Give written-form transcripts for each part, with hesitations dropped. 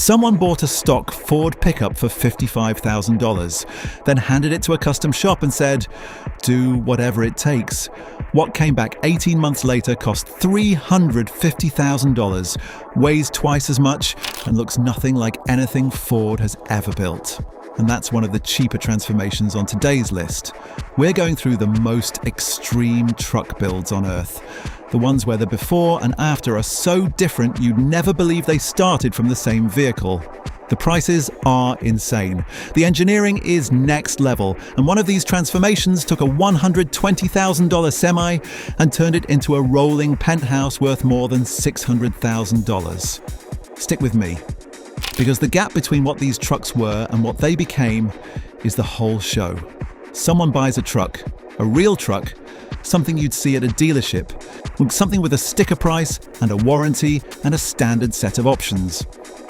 Someone bought a stock Ford pickup for $55,000, then handed it to a custom shop and said, "Do whatever it takes." What came back 18 months later cost $350,000, weighs twice as much, and looks nothing like anything Ford has ever built. And that's one of the cheaper transformations on today's list. We're going through the most extreme truck builds on Earth. The ones where the before and after are so different you'd never believe they started from the same vehicle. The prices are insane. The engineering is next level, and one of these transformations took a $120,000 semi and turned it into a rolling penthouse worth more than $600,000. Stick with me, because the gap between what these trucks were and what they became is the whole show. Someone buys a truck, a real truck, something you'd see at a dealership, something with a sticker price and a warranty and a standard set of options.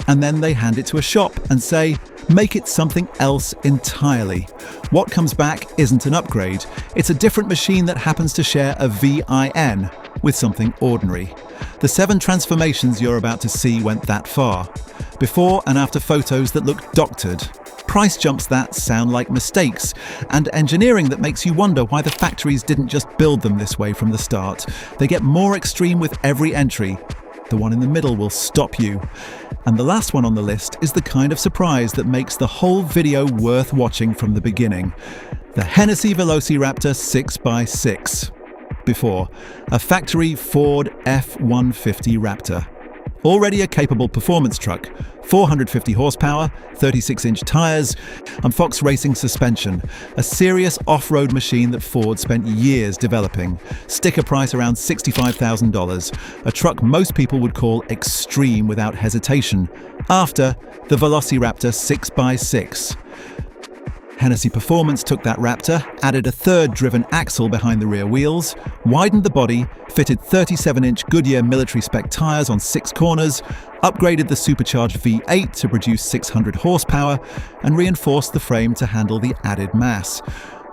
And then they hand it to a shop and say, make it something else entirely. What comes back isn't an upgrade. It's a different machine that happens to share a VIN with something ordinary. The 7 transformations you're about to see went that far. Before and after photos that look doctored. Price jumps that sound like mistakes, and engineering that makes you wonder why the factories didn't just build them this way from the start. They get more extreme with every entry. The one in the middle will stop you. And the last one on the list is the kind of surprise that makes the whole video worth watching from the beginning. The Hennessey VelociRaptor 6x6. Before, a factory Ford F-150 Raptor. Already a capable performance truck, 450 horsepower, 36-inch tires, and Fox Racing suspension, a serious off-road machine that Ford spent years developing. Sticker price around $65,000, a truck most people would call extreme without hesitation, after the VelociRaptor 6x6. Hennessey Performance took that Raptor, added a third driven axle behind the rear wheels, widened the body, fitted 37-inch Goodyear military-spec tyres on 6 corners, upgraded the supercharged V8 to produce 600 horsepower, and reinforced the frame to handle the added mass.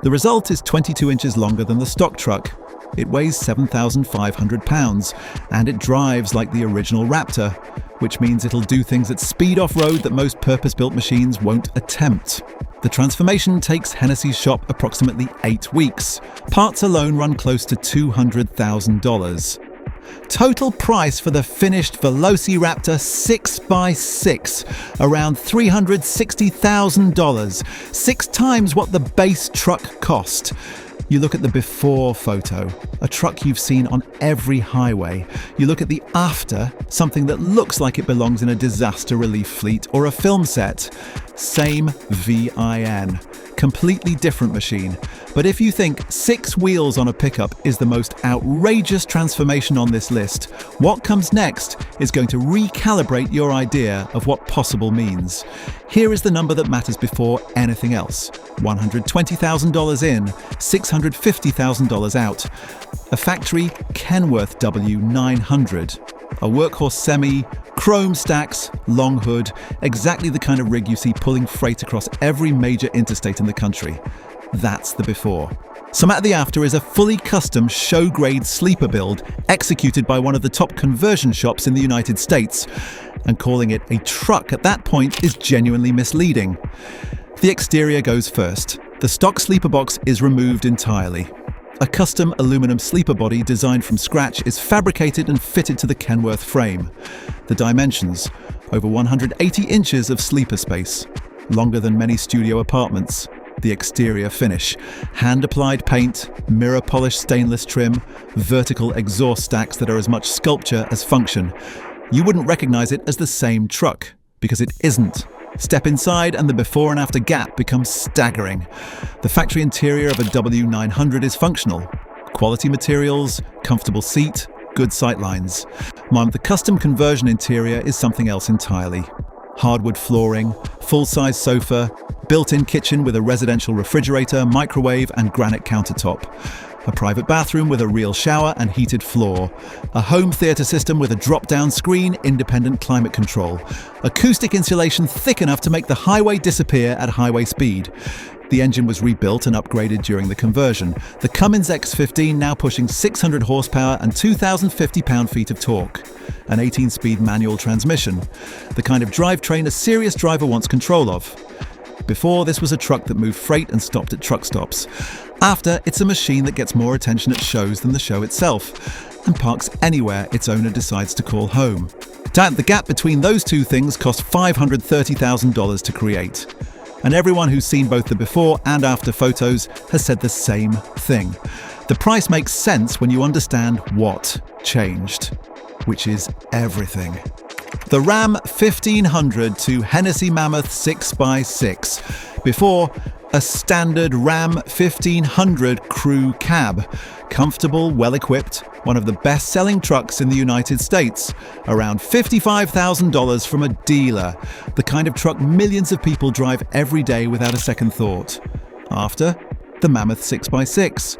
The result is 22 inches longer than the stock truck. It weighs 7,500 pounds, and it drives like the original Raptor, which means it'll do things at speed off-road that most purpose-built machines won't attempt. The transformation takes Hennessey's shop approximately 8 weeks. Parts alone run close to $200,000. Total price for the finished VelociRaptor 6x6, around $360,000, 6 times what the base truck cost. You look at the before photo, a truck you've seen on every highway. You look at the after, something that looks like it belongs in a disaster relief fleet or a film set. Same VIN. Completely different machine. But if you think 6 wheels on a pickup is the most outrageous transformation on this list, what comes next is going to recalibrate your idea of what possible means. Here is the number that matters before anything else. $120,000 in, $650,000 out. A factory Kenworth W900. A workhorse semi, chrome stacks, long hood, exactly the kind of rig you see pulling freight across every major interstate in the country. That's the before. Some at the after is a fully custom show-grade sleeper build executed by one of the top conversion shops in the United States. And calling it a truck at that point is genuinely misleading. The exterior goes first. The stock sleeper box is removed entirely. A custom aluminum sleeper body designed from scratch is fabricated and fitted to the Kenworth frame. The dimensions: over 180 inches of sleeper space, longer than many studio apartments. The exterior finish: hand-applied paint, mirror-polished stainless trim, vertical exhaust stacks that are as much sculpture as function. You wouldn't recognize it as the same truck, because it isn't. Step inside and the before and after gap becomes staggering. The factory interior of a W900 is functional. Quality materials, comfortable seat, good sightlines. The custom conversion interior is something else entirely. Hardwood flooring, full-size sofa, built-in kitchen with a residential refrigerator, microwave and granite countertop. A private bathroom with a real shower and heated floor. A home theater system with a drop-down screen, independent climate control. Acoustic insulation thick enough to make the highway disappear at highway speed. The engine was rebuilt and upgraded during the conversion. The Cummins X15 now pushing 600 horsepower and 2,050 pound-feet of torque. An 18-speed manual transmission. The kind of drivetrain a serious driver wants control of. Before, this was a truck that moved freight and stopped at truck stops. After, it's a machine that gets more attention at shows than the show itself, and parks anywhere its owner decides to call home. The gap between those two things cost $530,000 to create. And everyone who's seen both the before and after photos has said the same thing. The price makes sense when you understand what changed, which is everything. The Ram 1500 to Hennessey Mammoth 6x6. Before, a standard Ram 1500 crew cab. Comfortable, well-equipped, one of the best-selling trucks in the United States. Around $55,000 from a dealer. The kind of truck millions of people drive every day without a second thought. After, the Mammoth 6x6.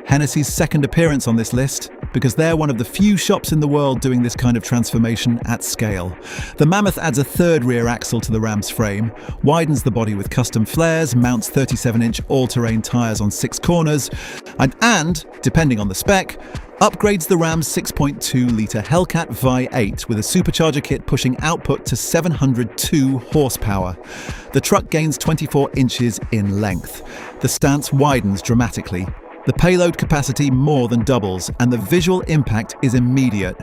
Hennessey's second appearance on this list, because they're one of the few shops in the world doing this kind of transformation at scale. The Mammoth adds a third rear axle to the Ram's frame, widens the body with custom flares, mounts 37-inch all-terrain tyres on 6 corners, and, depending on the spec, upgrades the Ram's 6.2-litre Hellcat V8 with a supercharger kit pushing output to 702 horsepower. The truck gains 24 inches in length. The stance widens dramatically. The payload capacity more than doubles, and the visual impact is immediate.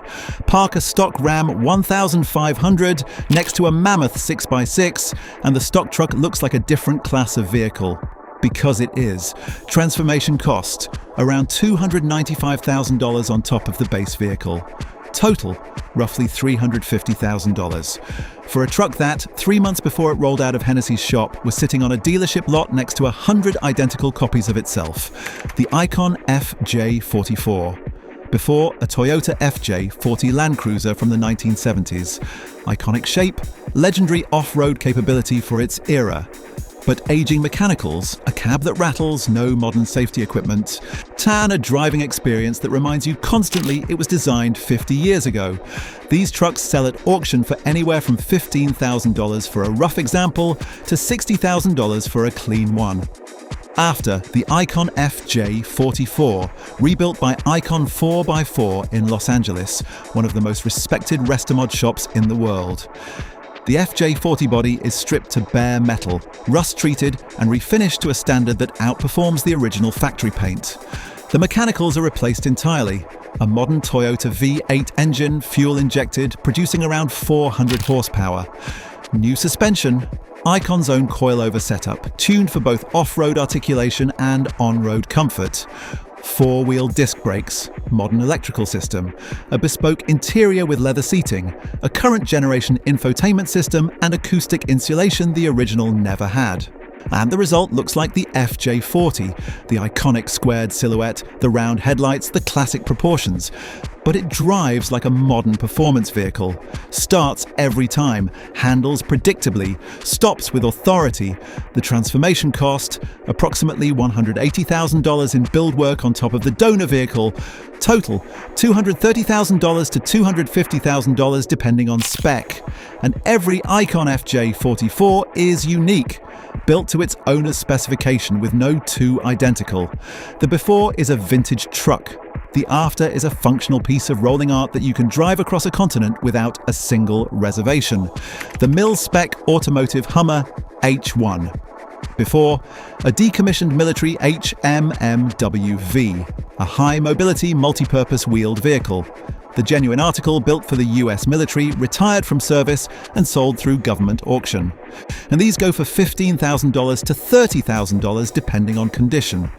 Park a stock Ram 1500 next to a Mammoth 6x6, and the stock truck looks like a different class of vehicle. Because it is. Transformation cost, around $295,000 on top of the base vehicle. Total, roughly $350,000. For a truck that, 3 months before it rolled out of Hennessey's shop, was sitting on a dealership lot next to 100 identical copies of itself. The Icon FJ44. Before, a Toyota FJ40 Land Cruiser from the 1970s. Iconic shape, legendary off-road capability for its era. But aging mechanicals, a cab that rattles, no modern safety equipment, a driving experience that reminds you constantly it was designed 50 years ago. These trucks sell at auction for anywhere from $15,000 for a rough example to $60,000 for a clean one. After, the Icon FJ44, rebuilt by Icon 4x4 in Los Angeles, one of the most respected Restomod shops in the world. The FJ40 body is stripped to bare metal, rust-treated and refinished to a standard that outperforms the original factory paint. The mechanicals are replaced entirely. A modern Toyota V8 engine, fuel-injected, producing around 400 horsepower. New suspension, Icon's own coilover setup, tuned for both off-road articulation and on-road comfort. 4-wheel disc brakes, modern electrical system, a bespoke interior with leather seating, a current generation infotainment system and acoustic insulation the original never had. And the result looks like the FJ40, the iconic squared silhouette, the round headlights, the classic proportions. But it drives like a modern performance vehicle, starts every time, handles predictably, stops with authority. The transformation cost, approximately $180,000 in build work on top of the donor vehicle. Total, $230,000 to $250,000 depending on spec. And every Icon FJ44 is unique, built to its owner's specification with no two identical. The before is a vintage truck. The after is a functional piece of rolling art that you can drive across a continent without a single reservation. The Mil-Spec Automotive Hummer H1. Before, a decommissioned military HMMWV, a high-mobility multi-purpose wheeled vehicle. The genuine article built for the US military, retired from service and sold through government auction. And these go for $15,000 to $30,000 depending on condition.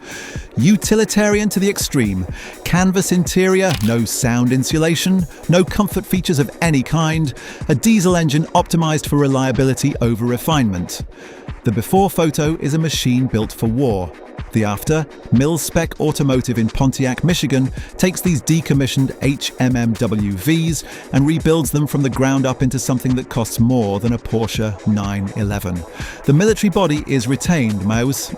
Utilitarian to the extreme. Canvas interior, no sound insulation, no comfort features of any kind. A diesel engine optimized for reliability over refinement. The before photo is a machine built for war. The after, Mil-Spec Automotive in Pontiac, Michigan, takes these decommissioned HMMWVs and rebuilds them from the ground up into something that costs more than a Porsche 911. The military body is retained,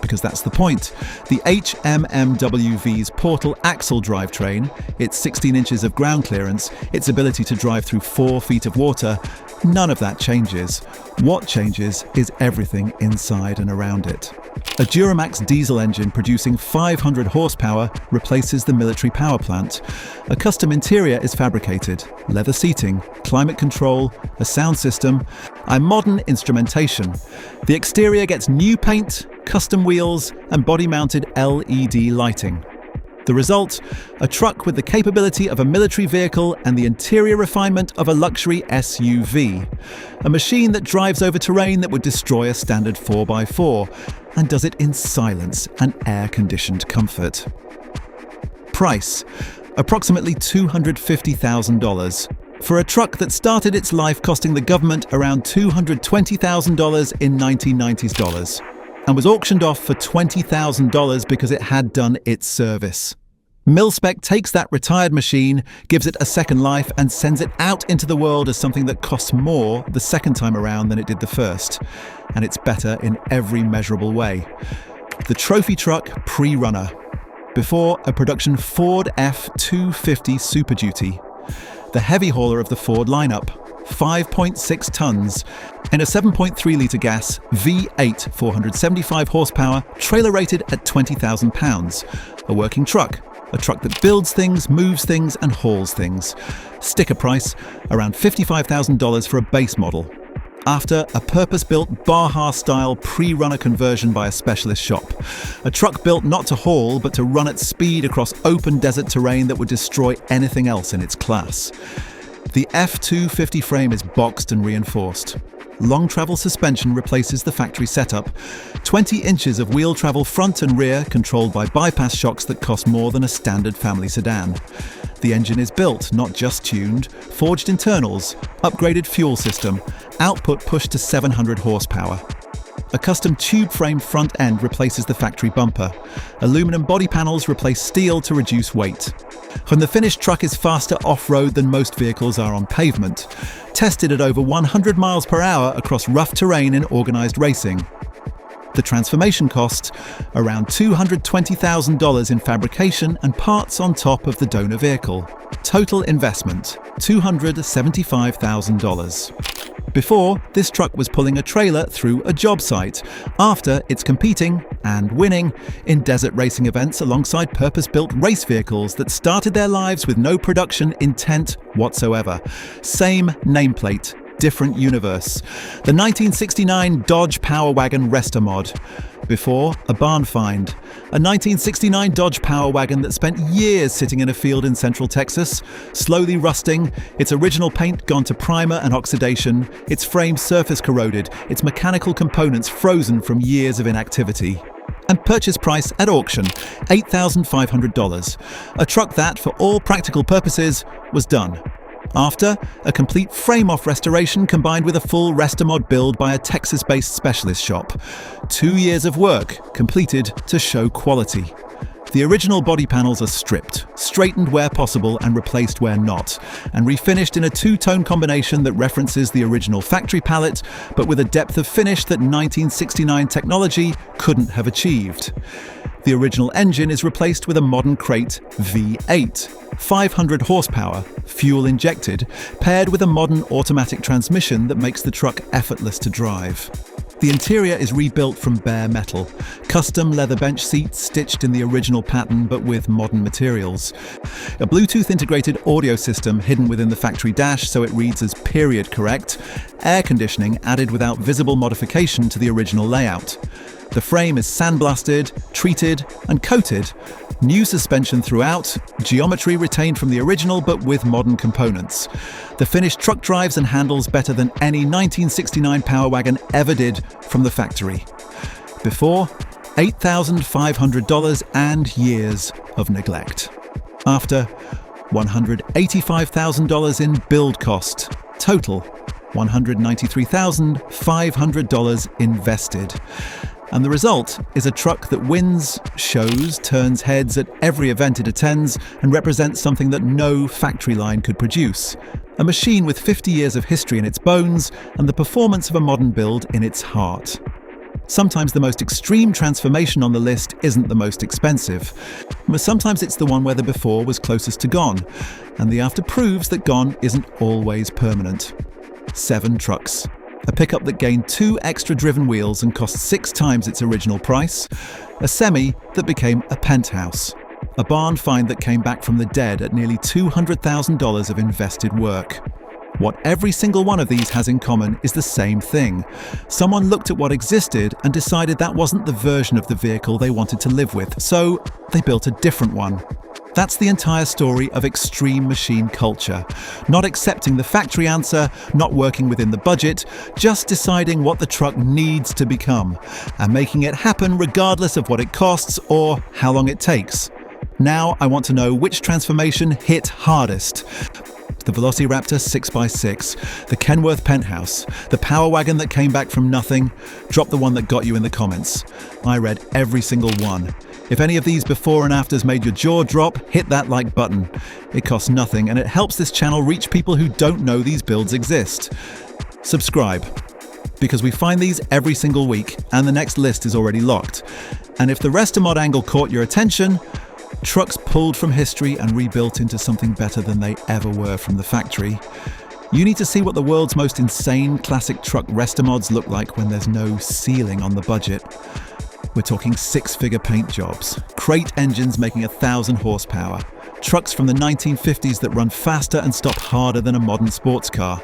because that's the point. The HMMWV's portal axle drivetrain, its 16 inches of ground clearance, its ability to drive through 4 feet of water, none of that changes. What changes is everything inside and around it. A Duramax diesel engine producing 500 horsepower replaces the military power plant. A custom interior is fabricated, leather seating, climate control, a sound system, and modern instrumentation. The exterior gets new paint, custom wheels, and body-mounted LED lighting. The result? A truck with the capability of a military vehicle and the interior refinement of a luxury SUV. A machine that drives over terrain that would destroy a standard 4x4, and does it in silence and air-conditioned comfort. Price: approximately $250,000. For a truck that started its life costing the government around $220,000 in 1990s dollars. And was auctioned off for $20,000 because it had done its service. Mil-Spec takes that retired machine, gives it a second life, and sends it out into the world as something that costs more the second time around than it did the first. And it's better in every measurable way. The trophy truck Prerunner. Before, a production Ford F-250 Super Duty. The heavy hauler of the Ford lineup. 5.6 tons, in a 7.3-litre gas V8 475 horsepower, trailer rated at 20,000 pounds. A working truck, a truck that builds things, moves things and hauls things. Sticker price, around $55,000 for a base model. After, a purpose-built Baja-style Prerunner conversion by a specialist shop. A truck built not to haul, but to run at speed across open desert terrain that would destroy anything else in its class. The F-250 frame is boxed and reinforced. Long travel suspension replaces the factory setup. 20 inches of wheel travel front and rear, controlled by bypass shocks that cost more than a standard family sedan. The engine is built, not just tuned, forged internals, upgraded fuel system, output pushed to 700 horsepower. A custom tube frame front end replaces the factory bumper. Aluminum body panels replace steel to reduce weight. And the finished truck is faster off-road than most vehicles are on pavement. Tested at over 100 miles per hour across rough terrain in organised racing. The transformation cost, around $220,000 in fabrication and parts on top of the donor vehicle. Total investment, $275,000. Before, this truck was pulling a trailer through a job site. After, it's competing, and winning, in desert racing events alongside purpose-built race vehicles that started their lives with no production intent whatsoever. Same nameplate, different universe. The 1969 Dodge Power Wagon Restomod. Before, a barn find. A 1969 Dodge Power Wagon that spent years sitting in a field in central Texas, slowly rusting, its original paint gone to primer and oxidation, its frame surface corroded, its mechanical components frozen from years of inactivity. And purchase price at auction, $8,500. A truck that, for all practical purposes, was done. After, a complete frame-off restoration combined with a full Restomod build by a Texas-based specialist shop. 2 years of work completed to show quality. The original body panels are stripped, straightened where possible and replaced where not, and refinished in a two-tone combination that references the original factory palette, but with a depth of finish that 1969 technology couldn't have achieved. The original engine is replaced with a modern crate V8, 500 horsepower, fuel injected, paired with a modern automatic transmission that makes the truck effortless to drive. The interior is rebuilt from bare metal, custom leather bench seats stitched in the original pattern but with modern materials. A Bluetooth integrated audio system hidden within the factory dash so it reads as period correct, air conditioning added without visible modification to the original layout. The frame is sandblasted, treated and coated. New suspension throughout, geometry retained from the original but with modern components. The finished truck drives and handles better than any 1969 Power Wagon ever did from the factory. Before, $8,500 and years of neglect. After, $185,000 in build cost. Total, $193,500 invested. And the result is a truck that wins, shows, turns heads at every event it attends, and represents something that no factory line could produce. A machine with 50 years of history in its bones, and the performance of a modern build in its heart. Sometimes the most extreme transformation on the list isn't the most expensive. But sometimes it's the one where the before was closest to gone, and the after proves that gone isn't always permanent. 7 trucks. a pickup that gained 2 extra driven wheels and cost 6 times its original price, a semi that became a penthouse, a barn find that came back from the dead at nearly $200,000 of invested work. What every single one of these has in common is the same thing. Someone looked at what existed and decided that wasn't the version of the vehicle they wanted to live with, so they built a different one. That's the entire story of extreme machine culture. Not accepting the factory answer, not working within the budget, just deciding what the truck needs to become, and making it happen regardless of what it costs or how long it takes. Now I want to know which transformation hit hardest. The VelociRaptor 6x6, the Kenworth penthouse, the power wagon that came back from nothing. Drop the one that got you in the comments. I read every single one. If any of these before and afters made your jaw drop, hit that like button. It costs nothing and it helps this channel reach people who don't know these builds exist. Subscribe, because we find these every single week and the next list is already locked. And if the Restomod angle caught your attention, trucks pulled from history and rebuilt into something better than they ever were from the factory. You need to see what the world's most insane classic truck Restomods look like when there's no ceiling on the budget. We're talking 6-figure paint jobs, crate engines making 1,000 horsepower, trucks from the 1950s that run faster and stop harder than a modern sports car.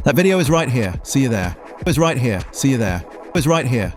That video is right here. See you there. It was right here. See you there. It was right here.